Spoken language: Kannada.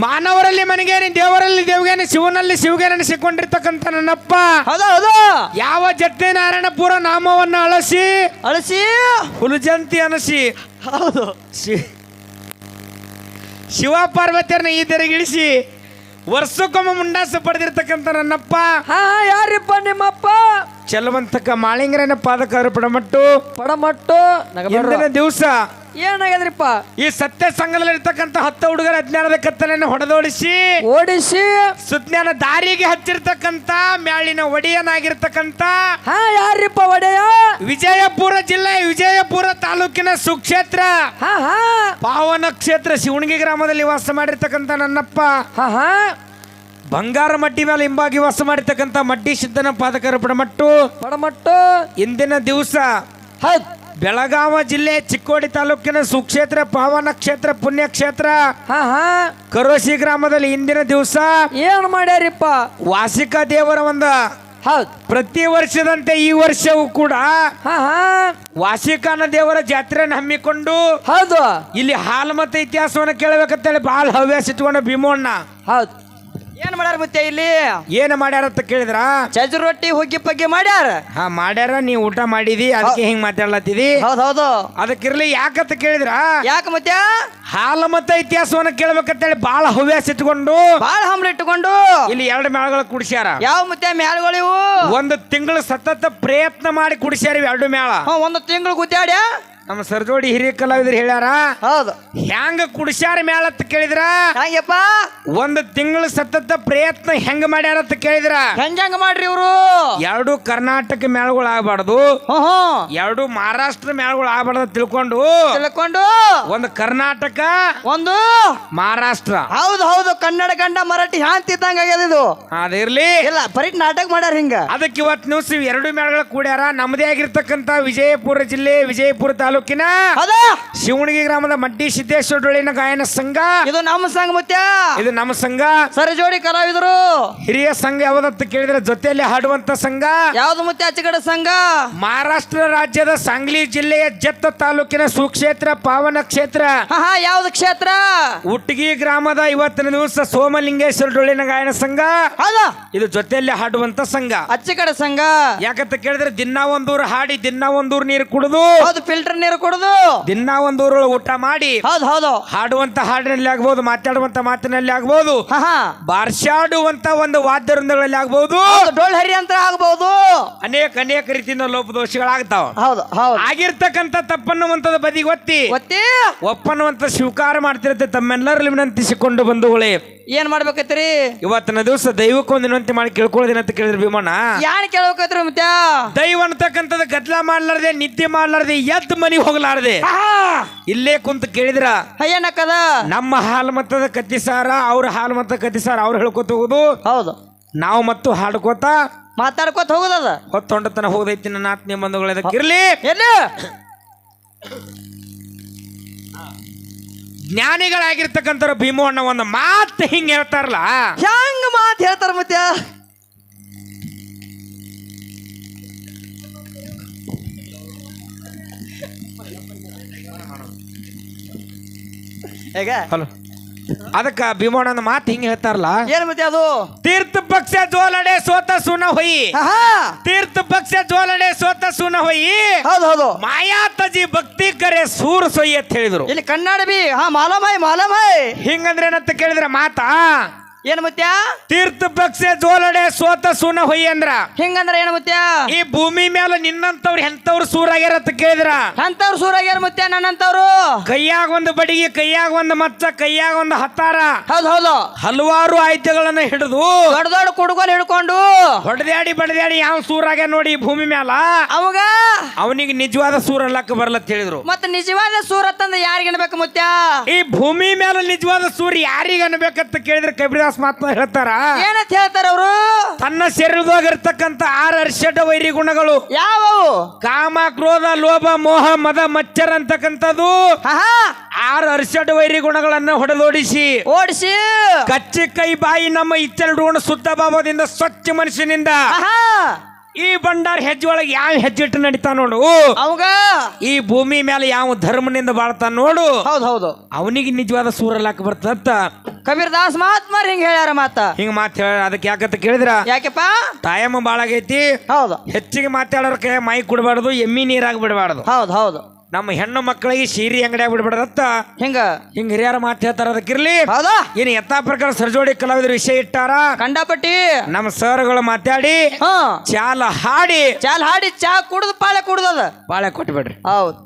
ಮಾನವರಲ್ಲಿ ಮನೆಗೇನಿ, ದೇವರಲ್ಲಿ ದೇವಗೇನಿ, ಶಿವನಲ್ಲಿ ಶಿವಗೇನಿಸಿಕೊಂಡಿರ್ತಕ್ಕಂಥ ನನ್ನಪ್ಪ ಹೌದಾ ಹೌದು ಯಾವ ಜಟ್ಟೆ ನಾರಾಯಣಪುರ ನಾಮವನ್ನ ಅಳಸಿ ಅಳಸಿ ಹುಲಜಂತಿ ಅನಸಿ ಹೌದು ಶಿವ ಪಾರ್ವತಿಯರನ್ನ ಈ ತೆರೆಗಿಳಿಸಿ ವರ್ಷಕ್ಕೊಮ್ಮೆ ಮುಂಡಾಸ ಪಡೆದಿರ್ತಕ್ಕಂಥ ನನ್ನಪ್ಪ ಯಾರಿಪ್ಪ ನಿಮ್ಮಪ್ಪ? ಚಲವಂತಕ ಮಾಳಿಂಗರನ ಪಾದಕ ಅರ್ಪಣಮಟ್ಟು ಪಡಮಟ್ಟು ಇಂದಿನ ದಿವಸ ಏನಾಗ್ಯದ್ರಿಪ್ಪ? ಈ ಸತ್ಯ ಸಂಘದಲ್ಲಿರ್ತಕ್ಕಂಥ 10 ಹುಡುಗರ ಅಜ್ಞಾನದ ಕತ್ತಲೆಯನ್ನು ಹೊಡೆದೋಡಿಸಿ ಓಡಿಸಿ ಸುಜ್ಞಾನ ದಾರಿಗೆ ಹಚ್ಚಿರ್ತಕ್ಕಂಥ ಮ್ಯಾಳಿನ ಒಡೆಯನಾಗಿರ್ತಕ್ಕಂಥ ಯಾರಿಪ್ಪ ಒಡೆಯ? ವಿಜಯಪುರ ಜಿಲ್ಲೆ ವಿಜಯಪುರ ತಾಲೂಕಿನ ಸುಕ್ಷೇತ್ರ ಪಾವನ ಕ್ಷೇತ್ರ ಶಿವಣಗಿ ಗ್ರಾಮದಲ್ಲಿ ವಾಸ ಮಾಡಿರ್ತಕ್ಕಂಥ ನನ್ನಪ್ಪ ಬಂಗಾರ ಮಡ್ಡಿ ಮೇಲೆ ಹಿಂಬಾಗಿ ವಾಸ ಮಾಡಿರ್ತಕ್ಕಂಥ ಮಡ್ಡಿ ಸಿದ್ದನ ಪಾದಕರ ಪಡಮಟ್ಟು ಇಂದಿನ ದಿವಸ ಬೆಳಗಾವ ಜಿಲ್ಲೆ ಚಿಕ್ಕೋಡಿ ತಾಲೂಕಿನ ಸುಕ್ಷೇತ್ರ ಪಾವನ ಕ್ಷೇತ್ರ ಪುಣ್ಯಕ್ಷೇತ್ರ ಕರೋಶಿ ಗ್ರಾಮದಲ್ಲಿ ಇಂದಿನ ದಿವಸ ಏನ್ ಮಾಡ್ಯಾರಿಪ್ಪ? ವಾಸಿಕ ದೇವರ ಪ್ರತಿ ವರ್ಷದಂತೆ ಈ ವರ್ಷವೂ ಕೂಡ ವಾಸಿಕಾನ ದೇವರ ಜಾತ್ರೆಯನ್ನು ಹಮ್ಮಿಕೊಂಡು ಹೌದು ಇಲ್ಲಿ ಹಾಲಮತ ಇತಿಹಾಸವನ್ನು ಕೇಳಬೇಕಂತೇಳಿ ಬಹಳ ಹವ್ಯಾಸ ಇಟ್ಕೊಂಡು ಭೀಮಣ್ಣ ಹೌದು ಏನ್ ಮಾಡ್ಯಾರ ಮತ್ತೆ ಇಲ್ಲಿ? ಏನ್ ಮಾಡ್ಯಾರ ಅಂತ ಕೇಳಿದ್ರ ಚಜ್ರ ರೊಟ್ಟಿ ಹುಗ್ಗಿ ಪಗ್ಗಿ ಮಾಡ್ಯಾರ. ಮಾಡ್ಯಾರ. ನೀ ಊಟ ಮಾಡಿದಿ ಅದಕ್ಕೆ ಹಿಂಗ್ ಮಾತಾಡ್ಲತ್ತಿದಿ. ಹೌದು ಅದಕ್ಕಿರ್ಲಿ ಯಾಕಂತ ಕೇಳಿದ್ರ ಯಾಕ ಮತ್ತೆ ಹಾಲಮತ ಇತಿಹಾಸವನ್ನ ಕೇಳ್ಬೇಕಂತೇಳಿ ಬಹಳ ಹವ್ಯಾಸ ಇಟ್ಕೊಂಡು ಬಾಳ ಹಂಬಲ ಇಟ್ಟುಕೊಂಡು ಇಲ್ಲಿ 2 ಮೇಳಗಳು ಕುಡಿಸ್ಯಾರ. ಯಾವ ಮತ್ತೆ ಮೇಳಗಳು ಇವು? 1 ತಿಂಗಳು ಸತತ ಪ್ರಯತ್ನ ಮಾಡಿ ಕುಡಿಸ್ಯಾರ 2 ಮೇಳ. 1 ತಿಂಗಳು ಗುದ್ದಾಡ್ಯಾ ನಮ್ಮ ಸರ್ಜೋಡಿ ಹಿರಿಯ ಕಲಾವಿದರು ಹೇಳ್ಯಾರ. ಹೌದು ಹೆಂಗ ಕುಡಿಸ್ಯಾರ ಮೇಳ ಅಂತ ಕೇಳಿದ್ರ ಹೆಂಗಪ್ಪ? 1 ತಿಂಗಳು ಸತತ ಪ್ರಯತ್ನ ಹೆಂಗ ಮಾಡ್ಯಾರ ಅಂತ ಕೇಳಿದ್ರ ಹೆಂಗ ಮಾಡ್ರಿ ಇವರು? 2 ಕರ್ನಾಟಕ ಮೇಳಗಳು ಆಗಬಾರ್ದು, 2 ಮಹಾರಾಷ್ಟ್ರ ಮೇಳಗಳು ಆಗಬಾರ್ದು ತಿಳ್ಕೊಂಡು 1 ಕರ್ನಾಟಕ 1 ಮಹಾರಾಷ್ಟ್ರ. ಹೌದು ಹೌದು ಕನ್ನಡ ಗಂಡ ಮರಾಠಿ ಹಾಂತಿದ್ದಂಗ ಆಗ್ಯದ ಇದು. ಅದಿರ್ಲಿ ಇಲ್ಲ ಬರೀ ನಾಟಕ ಮಾಡ್ಯಾರ ಹಿಂಗ. ಅದಕ್ಕೆ ಇವತ್ತು ನ್ಯೂಸ್ 2 ಮೇಳಗಳು ಕೂಡ್ಯಾರ. ನಮ್ಮದೇ ಆಗಿರ್ತಕ್ಕಂಥ ವಿಜಯಪುರ ಜಿಲ್ಲೆ ವಿಜಯಪುರ ತಾಲೂಕಿನ ಶಿವಣಗಿ ಗ್ರಾಮದ ಮಡ್ಡಿ ಸಿದ್ದೇಶ್ವರ ಡೊಳ್ಳಿನ ಗಾಯನ ಸಂಘ ಇದು ನಮ್ಮ ಸಂಘ ಮತ್ತೆ ಇದು ನಮ್ಮ ಸಂಘ. ಸರಜೋಡಿ ಕಲಾವಿದರು ಹಿರಿಯ ಸಂಘ ಯಾವ್ದಂತ ಕೇಳಿದ್ರೆ ಜೊತೆಯಲ್ಲಿ ಹಾಡುವಂತ ಸಂಘ ಯಾವ್ದು ಮತ್ತೆ ಆಚೆಗಡೆ ಸಂಘ ಮಹಾರಾಷ್ಟ್ರ ರಾಜ್ಯದ ಸಾಂಗ್ಲಿ ಜಿಲ್ಲೆಯ ಜತ್ತ ತಾಲೂಕಿನ ಸುಕ್ಷೇತ್ರ ಪಾವನ ಕ್ಷೇತ್ರ. ಯಾವ್ದು ಕ್ಷೇತ್ರ? ಉಟ್ಗಿ ಗ್ರಾಮದ ಇವತ್ತಿನ ದಿವಸ ಸೋಮಲಿಂಗೇಶ್ವರ ಡೊಳ್ಳಿನ ಗಾಯನ ಸಂಘ ಇದು ಜೊತೆಯಲ್ಲಿ ಹಾಡುವಂತ ಸಂಘ. ಅಚ್ಚಕಡೆ ಸಂಘ ಯಾಕಂತ ಕೇಳಿದ್ರೆ ದಿನ ಒಂದೂರು ಹಾಡಿ ದಿನ ಒಂದೂರು ನೀರು ಕುಡಿದು ಫಿಲ್ಟರ್ ನೀರು ಕುಡಿದು ದಿನ ಒಂದೂರು ಊಟ ಮಾಡಿ ಹೌದು ಹಾಡುವಂತ ಹಾಡಿನಲ್ಲಿ ಆಗ್ಬಹುದು, ಮಾತಾಡುವಂತ ಮಾತಿನಲ್ಲಿ ಆಗ್ಬಹುದು, ಬಾರ್ಷಾಡುವಂತ ಒಂದು ವಾದ್ಯ ವೃಂದಗಳಲ್ಲಿ ಆಗ್ಬಹುದು, ಡೋಲ್ ಹರಿ ಅಂತ ಆಗ್ಬಹುದು, ಅನೇಕ ರೀತಿಯಿಂದ ಲೋಪದೋಷಗಳಾಗ್ತಾವ. ಹೌದು ಆಗಿರ್ತಕ್ಕಂಥ ತಪ್ಪನ್ನುವಂತದ ಬದಿಗೆ ಒತ್ತಿ ಒಪ್ಪನ್ನುವಂತ ಸ್ವೀಕಾರ ಮಾಡ್ತಿರುತ್ತೆ. ತಮ್ಮೆಲ್ಲರಲ್ಲಿ ವಿನಂತಿಸಿಕೊಂಡು ಬಂಧುಗಳೇ ಏನ್ ಮಾಡ್ಬೇಕೈತ್ರಿ ಇವತ್ತಿನ ದಿವಸ ದೈವಕ್ಕೊಂದು ವಿನಂತಿ ಮಾಡಿ ಕೇಳ್ಕೊಳ್ಳೋದೇನಂತ ಕೇಳಿದ್ರೆ ಭೀಮಣ್ಣ ಯಾನ್ ಕೇಳ್ಬೇಕೈತ್ರಿ ಮತ್ತೆ? ದೈವ ಅಂತಕ್ಕಂಥದ್ದು ಗದ್ಲ ಮಾಡ್ಲಾರ್ದೆ ನಿದ್ದೆ ಮಾಡ್ಲಾರ್ದೆ ಎದ್ದು ಮನೆಗೆ ಹೋಗ್ಲಾರ್ದೆ ಇಲ್ಲೇ ಕುಂತ ಕೇಳಿದ್ರ ಏನಕ್ಕದ? ನಮ್ಮ ಹಾಲಮತದ ಕತ್ತಿಸಾರ ಅವ್ರ ಹಾಲಮತ ಕತ್ತಿಸಾರ ಅವ್ರು ಹೇಳ್ಕೊತ ಹೋಗುದು, ಹೌದು ನಾವು ಮತ್ತು ಹಾಡ್ಕೋತ ಮಾತಾಡ್ಕೋತ ಹೋಗುದದ ಹೊತ್ತೊಂಡತನ ಹೋಗದೈತಿ ನನ್ನ ಆತ್ಮೀಯ ಬಂಧುಗಳದಕ್ಕಿರ್ಲಿ. ಜ್ಞಾನಿಗಳಾಗಿರ್ತಕ್ಕಂಥವ್ರು ಭೀಮಣ್ಣ ಒಂದು ಮಾತು ಹಿಂಗ ಹೇಳ್ತಾರಲ್ಲ, ಹೆಂಗ ಮಾತು ಹೇಳ್ತಾರ ಮತ್ತೆ? ಹಲೋ ಅದಕ್ಕ ಭೀಮಣ್ಣ ಮಾತು ಹಿಂಗ ಹೇಳ್ತಾರಲ್ಲ, ಏನ್ ಮತ್ತೆ ಅದು? ತೀರ್ಥ ಪಕ್ಷ ಜೋಲಡೆ ಸೋತ ಸುನ ಹೊಯಿ, ತೀರ್ಥ ಪಕ್ಷ ಜೋಲಡೆ ಸೋತ ಸುನ ಹೊಯಿ, ಹೌದು ಮಾಯಾ ತಜಿ ಭಕ್ತಿ ಕರೆ ಸೂರ್ ಸೊಯ್ ಅಂತ ಹೇಳಿದ್ರು. ಇಲ್ಲಿ ಕನ್ನಡ ಬಿ ಮಾಲಮಾಯ್ ಹಿಂಗಂದ್ರೆ ಏನಂತ ಕೇಳಿದ್ರೆ ಮಾತಾ ಏನ್ ಮತ್ತೆ? ತೀರ್ಥ ಪಕ್ಷ ಜೋಲಡೆ ಸೋತ ಸುನ ಹೊಯ್ ಅಂದ್ರ ಹಿಂಗಂದ್ರ ಏನ್ ಮತ್ತೆ? ಈ ಭೂಮಿ ಮೇಲೆ ನಿನ್ನಂತವ್ರು ಎಂತವ್ರು ಸೂರಾಗ್ಯಾರ ಅಂತ ಕೇಳಿದ್ರ ಅಂತವ್ರು ಸೂರಾಗ್ಯಾರ ಮತ್ತೆ ನನ್ನಂತವ್ರು ಕೈಯಾಗ ಒಂದು ಬಡಿಗೆ, ಕೈಯಾಗ ಒಂದು ಮಚ್ಚ, ಕೈಯಾಗ ಒಂದು ಹತ್ತಾರ, ಹೌದು ಹಲವಾರು ಆಯುಧಗಳನ್ನ ಹಿಡಿದು ದೊಡ್ಡ ಕುಡುಗೋಲ್ ಹಿಡ್ಕೊಂಡು ಹೊಡೆದಾಡಿ ಬಡದಾಡಿ ಯಾವ ಸೂರಾಗ್ಯ ನೋಡಿ ಭೂಮಿ ಮ್ಯಾಲ ಅವಾಗ ಅವನಿಗೆ ನಿಜವಾದ ಸೂರ ಅಲ್ಲಕ್ಕ ಬರಲ್ಲ ಅಂತ ಹೇಳಿದ್ರು. ಮತ್ತೆ ನಿಜವಾದ ಸೂರತ್ತಂದ ಯಾರಿಗೆ ಅನ್ಬೇಕು ಮತ್ತೆ? ಈ ಭೂಮಿ ಮೇಲೆ ನಿಜವಾದ ಸೂರ್ಯ ಯಾರಿಗೆ ಅನ್ಬೇಕಂತ ಕೇಳಿದ್ರೆ ಕಬೀರದಾಸ್ ಮಾತ್ಮ ಹೇಳ್ತಾರ. ಏನಂತ ಹೇಳ್ತಾರ ಅವರು? ತನ್ನ ಶರೀರದಾಗ ಇರ್ತಕ್ಕಂಥ 6 ಅರ್ಷಡ ವೈರಿ ಗುಣಗಳು ಯಾವವು? ಕಾಮ, ಕ್ರೋಧ, ಲೋಭ, ಮೋಹ, ಮದ, ಮಚ್ಚರ ಅಂತಕ್ಕಂಥದ್ದು 6 ಅರ್ಷಡ ವೈರಿ ಗುಣಗಳನ್ನ ಹೊಡೆದೋಡಿಸಿ ಓಡಿಸಿ ಕಚ್ಚಿ ಕೈ ಬಾಯಿ ನಮ್ಮ ಇಚ್ಚೆರಡು ಶುದ್ಧ ಭಾವದಿಂದ ಸ್ವಚ್ಛ ಮನುಷ್ಯನಿಂದ ಈ ಬಂಡಾರ ಹೆಜ್ಜೆ ಒಳಗೆ ಯಾವ ಹೆಜ್ಜೆ ಇಟ್ಟು ನಡೀತಾ ನೋಡು, ಅವಾಗ ಈ ಭೂಮಿ ಮೇಲೆ ಯಾವ ಧರ್ಮನಿಂದ ಬಾಳ್ತಾನ ನೋಡು, ಹೌದು ಅವನಿಗೆ ನಿಜವಾದ ಸೂರಲ್ಲಾಕ ಬರ್ತಂತ ಕಬೀರ್ ದಾಸ್ ಮಹಾತ್ಮರ್ ಹಿಂಗ ಹೇಳ್ಯಾರ ಮಾತ. ಹಿಂಗ ಮಾತು ಹೇಳ ಅದಕ್ಕೆ ಯಾಕಂತ ಕೇಳಿದ್ರ ಯಾಕೆಪ್ಪ? ಟೈಮ್ ಬಾಳಾಗೈತಿ. ಹೌದು ಹೆಚ್ಚಿಗೆ ಮಾತಾಡೋರ್ ಕೈ ಮೈ ಕುಡಬಾರ್ದು, ಎಮ್ಮಿ ನೀರಾಗಿ ಬಿಡಬಾರ್ದು. ಹೌದು ಹೌದು. ನಮ್ಮ ಹೆಣ್ಣು ಮಕ್ಕಳಿಗೆ ಸೀರೆ ಅಂಗಡಿಯಾಗ ಬಿಡ್ಬಾರ್ದತ್ತ ಹಿಂಗ ಹಿಂಗ ಹಿರಿಯರ ಮಾತು ಹೇಳ್ತಾರ. ಅದಕ್ಕಿರ್ಲಿ ಹೌದಾ? ಏನು ಯಥಾ ಪ್ರಕಾರ ಸರ್ಜೋಡಿ ಕಲಾವಿದರು ವಿಷಯ ಇಟ್ಟಾರ. ಕಂಡಪಟ್ಟಿ ನಮ್ಮ ಸರ್ಗಳು ಮಾತಾಡಿ ಹಾ ಚಾಲ ಹಾಡಿ ಚಾಲ್ ಹಾಡಿ ಚಾ ಕುಡ್ದು ಪಾಳೆ ಕುಡ್ದದ ಬಾಳೆ ಕೊಟ್ಬಿಡ್ರಿ. ಹೌದು.